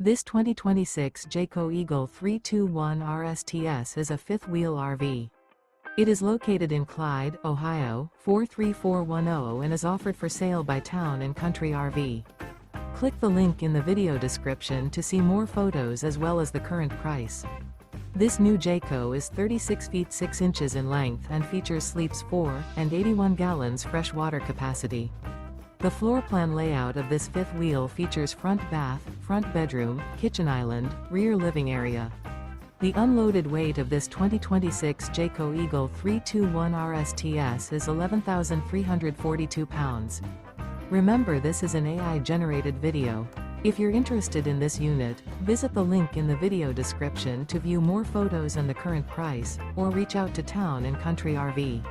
This 2026 Jayco Eagle 321 RSTS is a fifth-wheel RV. It is located in Clyde, Ohio, 43410 and is offered for sale by Town & Country RV. Click the link in the video description to see more photos as well as the current price. This new Jayco is 36 feet 6 inches in length and features sleeps 4 and 81 gallons fresh water capacity. The floor plan layout of this fifth wheel features front bath, front bedroom, kitchen island, rear living area. The unloaded weight of this 2026 Jayco Eagle 321 RSTS is 11,342 pounds. Remember, this is an AI-generated video. If you're interested in this unit, visit the link in the video description to view more photos and the current price, or reach out to Town & Country RV.